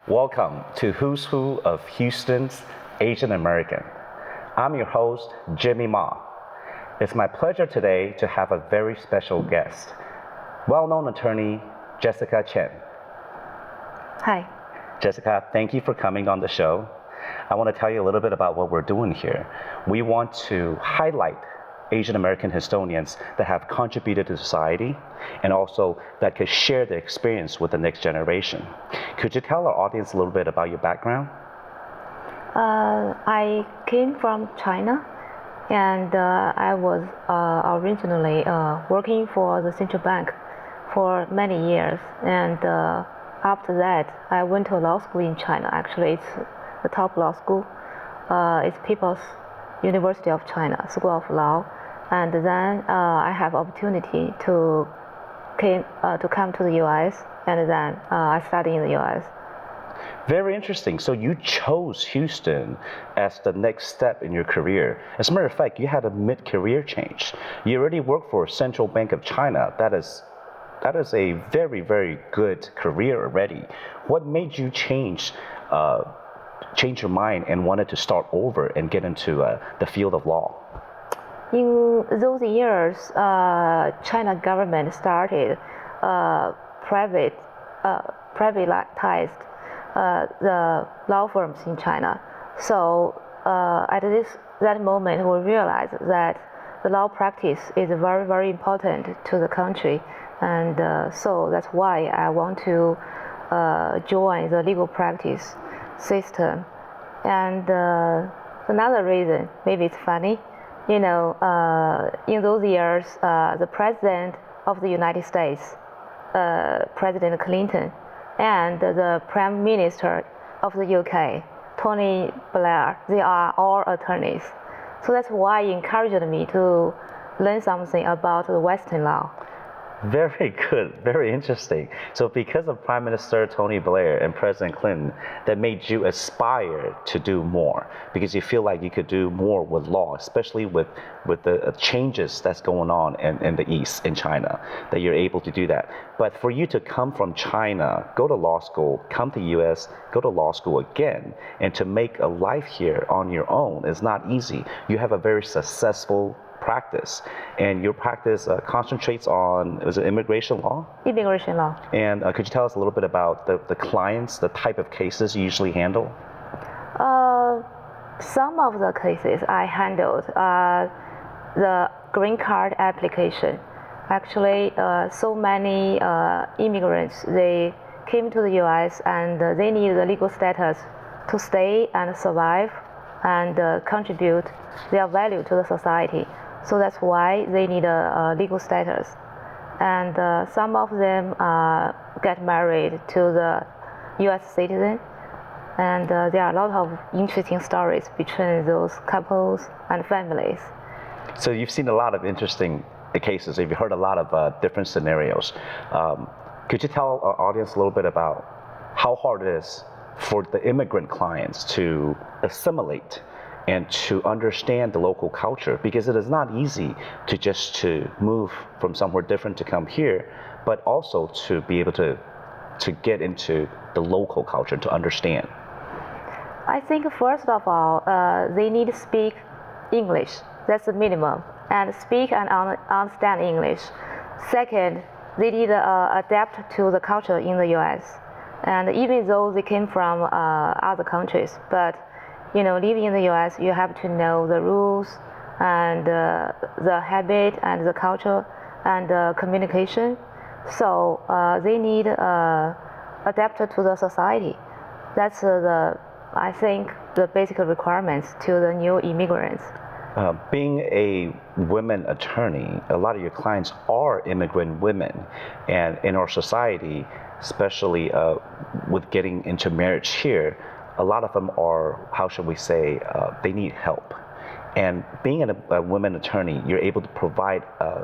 Welcome to Who's Who of Houston's Asian American. I'm your host, Jimmy Ma. It's my pleasure today to have a very special guest, well-known attorney Jessica Chen. Hi. Jessica, thank you for coming on the show. I want to tell you a little bit about what we're doing here. We want to highlight Asian American historians that have contributed to society and also that could share their experience with the next generation. Could you tell our audience a little bit about your background? I came from China, and I was originally working for the central bank for many years. And after that, I went to law school in China. Actually, it's the top law school. It's People's University of China, School of Law. And then I have opportunity to come to the U.S. and then I studied in the U.S. Very interesting. So you chose Houston as the next step in your career. As a matter of fact, you had a mid-career change. You already worked for Central Bank of China. That is a very, very good career already. What made you change your mind and wanted to start over and get into the field of law? In those years, China government started privatized the law firms in China. So at that moment, we realized that the law practice is very, very important to the country, and so that's why I want to join the legal practice system. And another reason, maybe it's funny. In those years, the President of the United States, President Clinton, and the Prime Minister of the UK, Tony Blair, they are all attorneys. So that's why it encouraged me to learn something about the Western law. Very good, very interesting. So because of Prime Minister Tony Blair and President Clinton, that made you aspire to do more because you feel like you could do more with law, especially with the changes that's going on in the East, in China, that you're able to do that. But for you to come from China, go to law school, come to US, go to law school again, and to make a life here on your own is not easy. You have a very successful practice, and your practice concentrates on, is it immigration law? Immigration law. And could you tell us a little bit about the clients, the type of cases you usually handle? Some of the cases I handled the green card application. Actually, so many immigrants, they came to the U.S. and they need the legal status to stay and survive and contribute their value to the society. So that's why they need a legal status. And some of them get married to the U.S. citizen. And there are a lot of interesting stories between those couples and families. So you've seen a lot of interesting cases. You've heard a lot of different scenarios. Could you tell our audience a little bit about how hard it is for the immigrant clients to assimilate and to understand the local culture, because it is not easy to move from somewhere different to come here, but also to be able to get into the local culture, to understand? I think first of all, they need to speak English. That's the minimum, and speak and understand English. Second, they need to adapt to the culture in the U.S. And even though they came from other countries, but living in the U.S., you have to know the rules and the habit and the culture and the communication. So they need adapted to the society. That's I think the basic requirements to the new immigrants. Being a women attorney, a lot of your clients are immigrant women, and in our society, especially with getting into marriage here, a lot of them are, how should we say, they need help. And being a women attorney, you're able to provide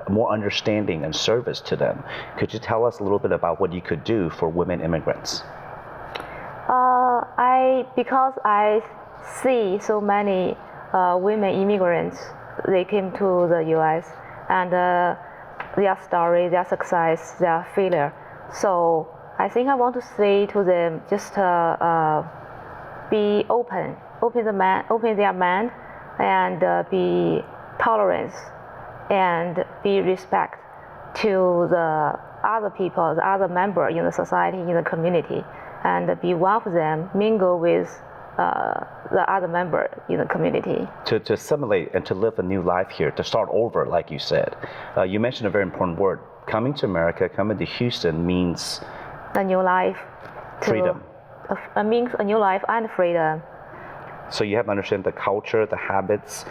more understanding and service to them. Could you tell us a little bit about what you could do for women immigrants? Because I see so many women immigrants, they came to the U.S. and their story, their success, their failure. So I think I want to say to them just be open their mind, and be tolerance, and be respect to the other people, the other member in the society, in the community, and be one of them, mingle with the other member in the community. To assimilate and to live a new life here, to start over, like you said. You mentioned a very important word. Coming to America, coming to Houston means A new life. freedom. Means a new life and freedom. So you have to understand the culture, the habits.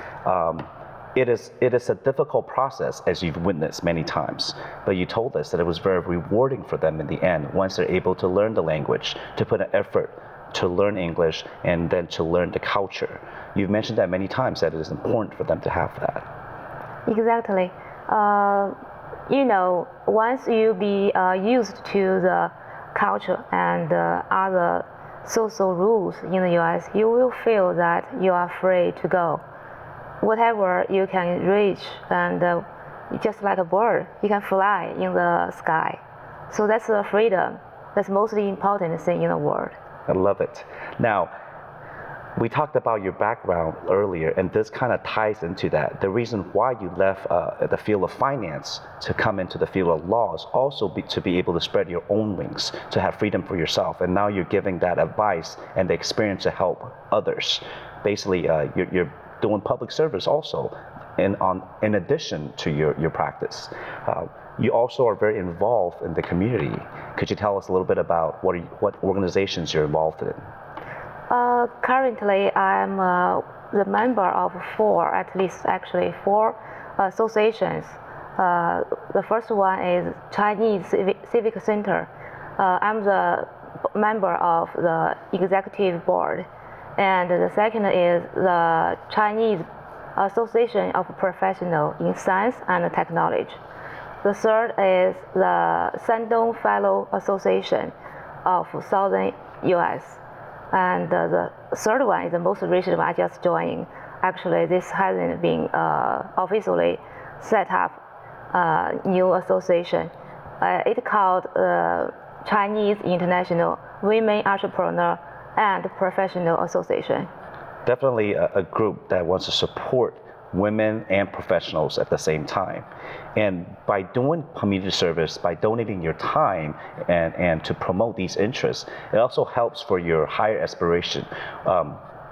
It is a difficult process, as you've witnessed many times. But you told us that it was very rewarding for them in the end, once they're able to learn the language, to put an effort to learn English, and then to learn the culture. You've mentioned that many times, that it is important for them to have that. Exactly. Once you be used to the culture and other social rules in the U.S., you will feel that you are free to go. Whatever you can reach, and just like a bird, you can fly in the sky. So that's the freedom. That's the most important thing in the world. I love it. Now, we talked about your background earlier, and this kind of ties into that. The reason why you left the field of finance to come into the field of law is also to be able to spread your own wings, to have freedom for yourself. And now you're giving that advice and the experience to help others. Basically, you're doing public service also, in addition to your practice. You also are very involved in the community. Could you tell us a little bit about what organizations you're involved in? Currently, I'm the member of four associations. The first one is Chinese Civic Center. I'm the member of the executive board. And the second is the Chinese Association of Professionals in Science and Technology. The third is the Shandong Fellow Association of Southern U.S. And the third one is the most recent one I just joined. Actually, this hasn't been officially set up, new association. It's called Chinese International Women Entrepreneur and Professional Association. Definitely a group that wants to support women and professionals at the same time. And by doing community service, by donating your time and to promote these interests, it also helps for your higher aspiration.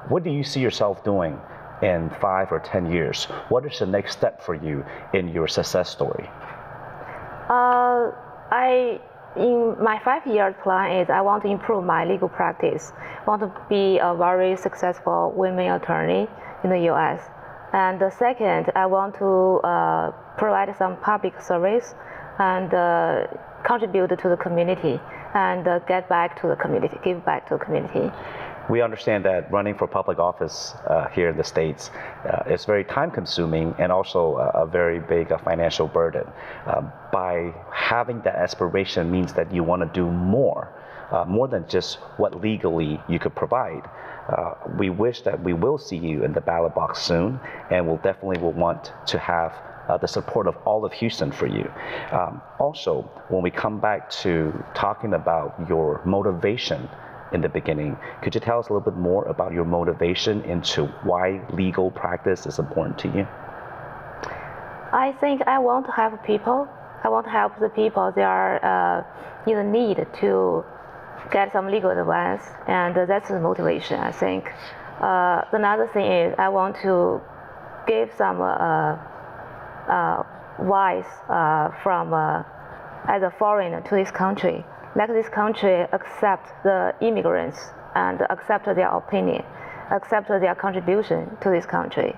What do you see yourself doing in 5 or 10 years? What is the next step for you in your success story? In my 5-year plan is I want to improve my legal practice. I want to be a very successful women attorney in the U.S. And the second, I want to provide some public service and contribute to the community and give back to the community. We understand that running for public office here in the States is very time-consuming and also a very big financial burden. By having that aspiration means that you want to do more than just what legally you could provide. We wish that we will see you in the ballot box soon, and we'll definitely want to have the support of all of Houston for you. Also, when we come back to talking about your motivation in the beginning, could you tell us a little bit more about your motivation into why legal practice is important to you? I think I want to help people. I want to help the people they are in the need to get some legal advice, and that's the motivation, I think. Another thing is I want to give some advice from as a foreigner to this country. Let this country accept the immigrants and accept their opinion, accept their contribution to this country.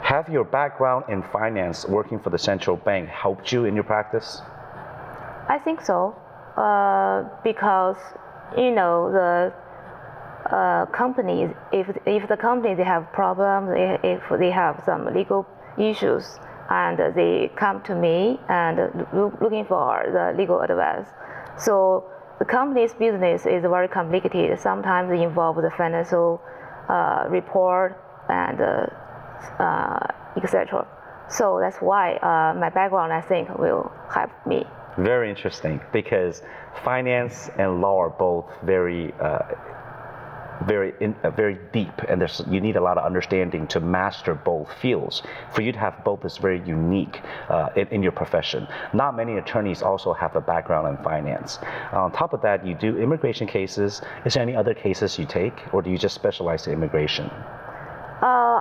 Have your background in finance, working for the central bank, helped you in your practice? I think so, because the companies, if the company they have problems, if they have some legal issues, and they come to me and looking for the legal advice. So the company's business is very complicated. Sometimes it involves the financial report and etc. So that's why my background, I think, will help me. Very interesting because finance and law are both very deep, and you need a lot of understanding to master both fields. For you to have both is very unique in your profession. Not many attorneys also have a background in finance. On top of that, you do immigration cases. Is there any other cases you take, or do you just specialize in immigration?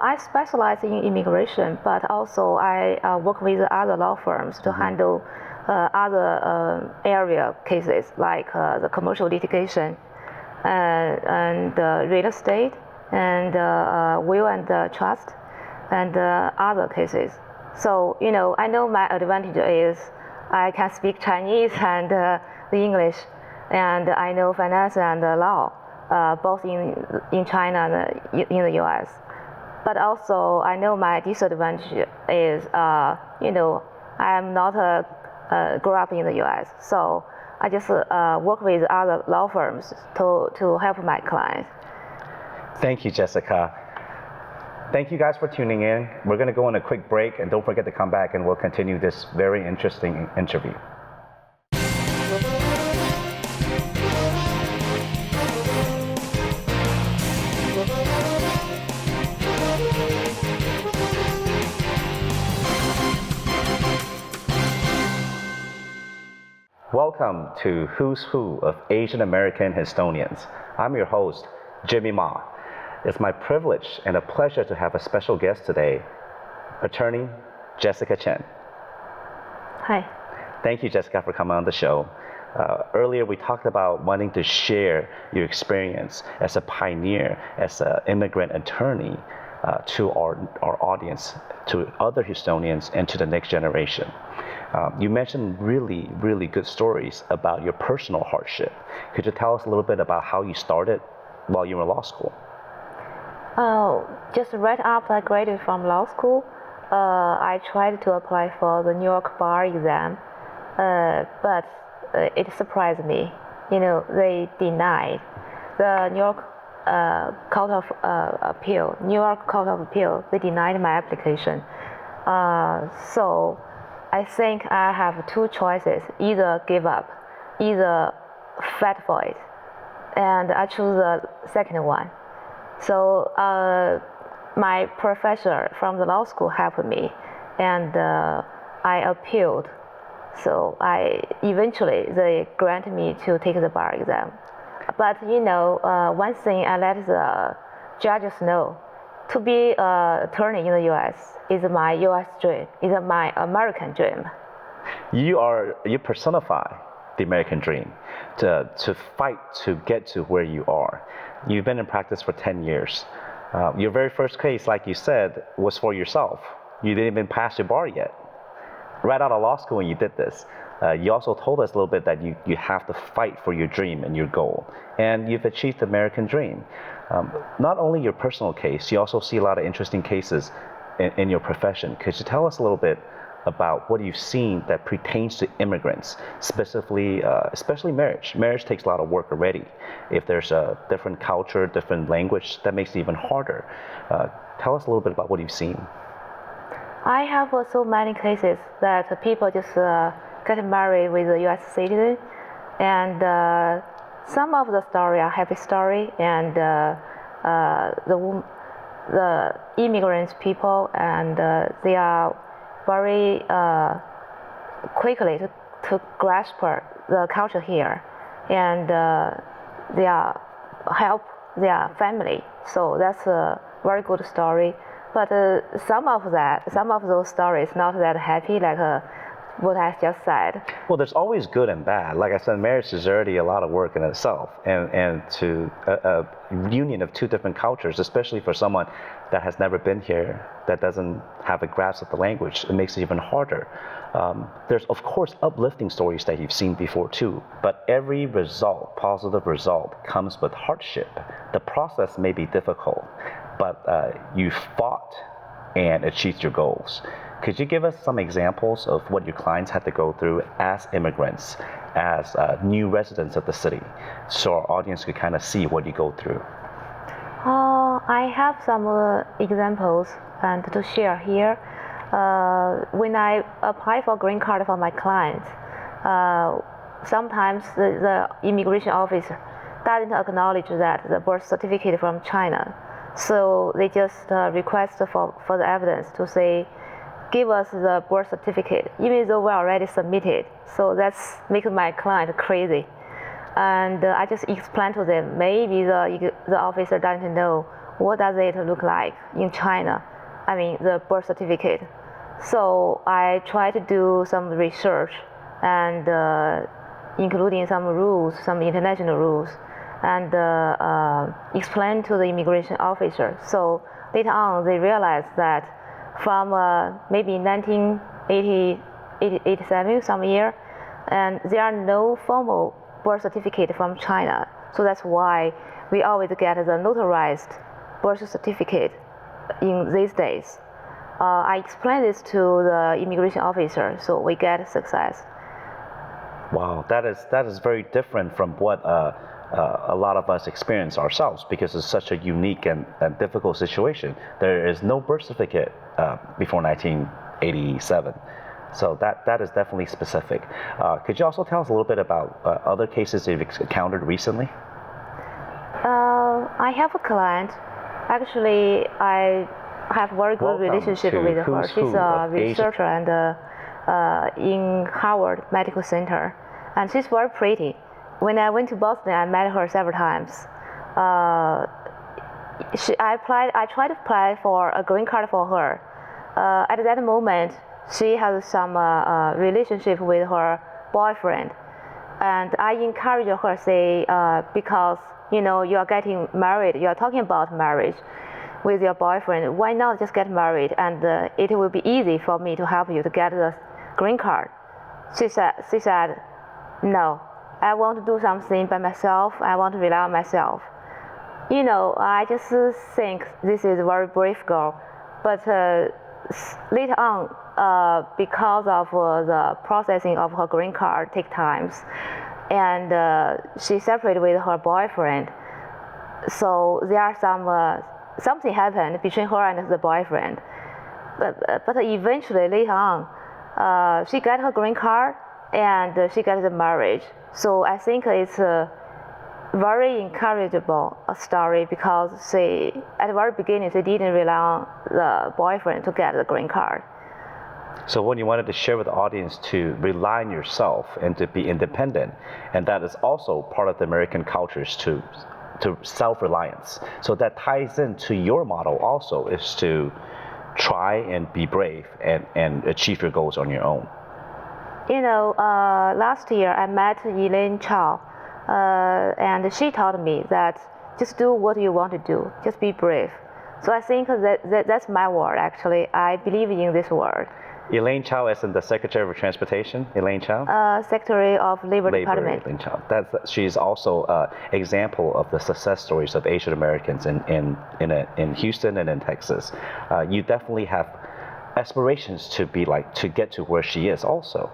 I specialize in immigration, but also I work with other law firms to handle other area cases like the commercial litigation and real estate and will and trust and other cases. So, I know my advantage is I can speak Chinese and the English, and I know finance and law, both in China and in the US. But also, I know my disadvantage is, I am not grew up in the US, so I just work with other law firms to help my clients. Thank you, Jessica. Thank you guys for tuning in. We're going to go on a quick break, and don't forget to come back and we'll continue this very interesting interview. Welcome to Who's Who of Asian American Historians. I'm your host, Jimmy Ma. It's my privilege and a pleasure to have a special guest today, attorney Jessica Chen. Hi. Thank you, Jessica, for coming on the show. Earlier, we talked about wanting to share your experience as a pioneer, as an immigrant attorney to our audience, to other Houstonians, and to the next generation. You mentioned really, really good stories about your personal hardship. Could you tell us a little bit about how you started while you were in law school? Just right after I graduated from law school, I tried to apply for the New York bar exam, but it surprised me. They denied. The New York Court of Appeal, they denied my application. So I think I have two choices: either give up, either fight for it, and I chose the second one. So my professor from the law school helped me, and I appealed. So eventually they granted me to take the bar exam. But one thing I let the judges know: to be an attorney in the U.S. is my U.S. dream, is my American dream. You personify the American dream, to fight to get to where you are. You've been in practice for 10 years. Your very first case, like you said, was for yourself. You didn't even pass your bar yet. Right out of law school when you did this. You also told us a little bit that you have to fight for your dream and your goal. And you've achieved the American dream. Not only your personal case, you also see a lot of interesting cases in your profession. Could you tell us a little bit about what you've seen that pertains to immigrants, specifically, especially marriage? Marriage takes a lot of work already. If there's a different culture, different language, that makes it even harder. Tell us a little bit about what you've seen. I have so many cases that people just get married with a U.S. citizen, and some of the story are happy story, and the immigrants people, and they are very quickly to grasp the culture here, and they are help their family. So that's a very good story. But some of those stories not that happy, like what I just said. Well, there's always good and bad. Like I said, marriage is already a lot of work in itself, and to a union of two different cultures, especially for someone that has never been here, that doesn't have a grasp of the language, it makes it even harder. There's of course uplifting stories that you've seen before too, but every result, positive result, comes with hardship. The process may be difficult, but you fought and achieved your goals. Could you give us some examples of what your clients had to go through as immigrants, as new residents of the city, so our audience could kind of see what you go through? I have some examples and to share here. When I apply for green card for my clients, sometimes the immigration officer doesn't acknowledge that the birth certificate from China. So they just request for the evidence to say, give us the birth certificate, even though we already submitted. So that's making my client crazy. And I just explained to them, maybe the officer doesn't know what does it look like in China, I mean the birth certificate. So I try to do some research and including some rules, some international rules, and explain to the immigration officer. So later on, they realized that from maybe 1987, some year, and there are no formal birth certificate from China. So that's why we always get the notarized birth certificate in these days. I explained this to the immigration officer, so we get success. Wow, that is very different from what a lot of us experience ourselves, because it's such a unique and difficult situation. There is no birth certificate before 1987. So that is definitely specific. Could you also tell us a little bit about other cases you've encountered recently? I have a client. Actually, I have very good relationship with her. She's a researcher and in Harvard Medical Center, and she's very pretty. When I went to Boston, I met her several times. I tried to apply for a green card for her. At that moment, she has some relationship with her boyfriend, and I encourage her, say, because you are getting married, you are talking about marriage with your boyfriend, why not just get married, and it will be easy for me to help you to get the green card. She said, no, I want to do something by myself, I want to rely on myself. I just think this is a very brave girl, but later on, because of the processing of her green card take times, and she separated with her boyfriend, so there are something happened between her and the boyfriend, but eventually later on, she got her green card and she got the marriage. So I think it's a very encourageable story, because at the very beginning she didn't rely on the boyfriend to get the green card. So when you wanted to share with the audience to rely on yourself and to be independent, and that is also part of the American cultures to self-reliance. So that ties into your model also, is to try and be brave and achieve your goals on your own. Last year I met Elaine Chow, and she taught me that just do what you want to do, just be brave. So I think that's my word, actually. I believe in this word. Elaine Chow is in the Secretary of Transportation. Elaine Chow? Secretary of Labor Department. Elaine Chow. She's also an example of the success stories of Asian Americans in Houston and in Texas. You definitely have aspirations to get to where she is also.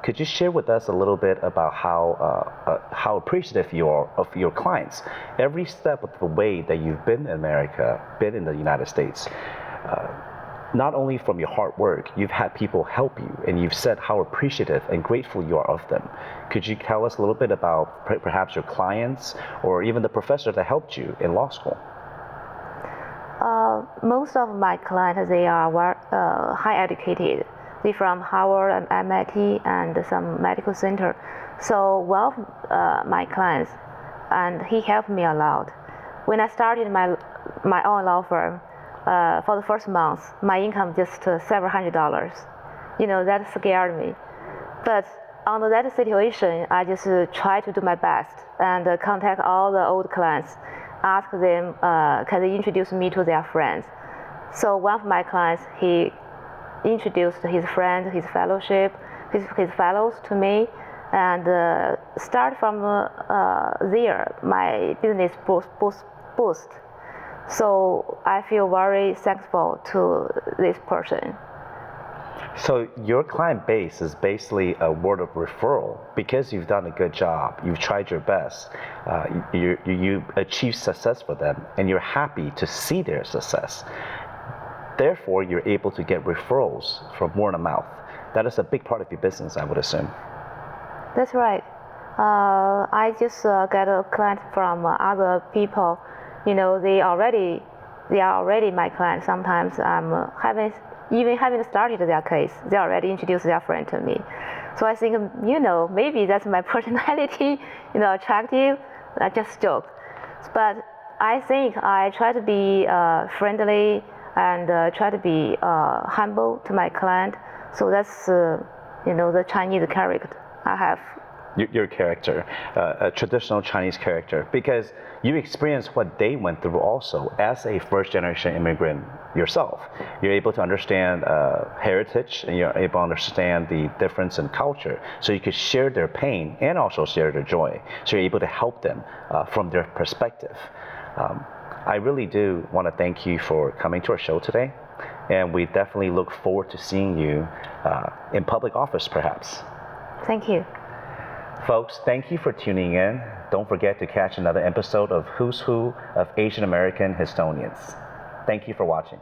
Could you share with us a little bit about how appreciative you are of your clients? Every step of the way that you've been in America, been in the United States, not only from your hard work, you've had people help you, and you've said how appreciative and grateful you are of them. Could you tell us a little bit about perhaps your clients or even the professor that helped you in law school? Most of my clients, they are high educated. They're from Harvard and MIT and some medical center. So one of my clients, and he helped me a lot. When I started my own law firm, for the first month, my income just several $100s. That scared me. But under that situation, I just try to do my best and contact all the old clients, ask them, can they introduce me to their friends? So one of my clients, he introduced his friend, his fellowship, his fellows to me, and start from there, my business boost. So I feel very thankful to this person. So your client base is basically a word of referral. Because you've done a good job, you've tried your best, you achieve success for them, and you're happy to see their success. Therefore, you're able to get referrals from word of mouth. That is a big part of your business, I would assume. That's right. I just get a client from other people. You know, they are already my client. Sometimes I'm haven't started their case. They already introduced their friend to me. So I think, maybe that's my personality, attractive. I just joke. But I think I try to be friendly and try to be humble to my client. So that's, the Chinese character I have. Your character, a traditional Chinese character, because you experienced what they went through also as a first-generation immigrant yourself. You're able to understand heritage, and you're able to understand the difference in culture, so you could share their pain and also share their joy. So you're able to help them from their perspective. I really do want to thank you for coming to our show today, and we definitely look forward to seeing you in public office, perhaps. Thank you. Folks, thank you for tuning in. Don't forget to catch another episode of Who's Who of Asian American Historians. Thank you for watching.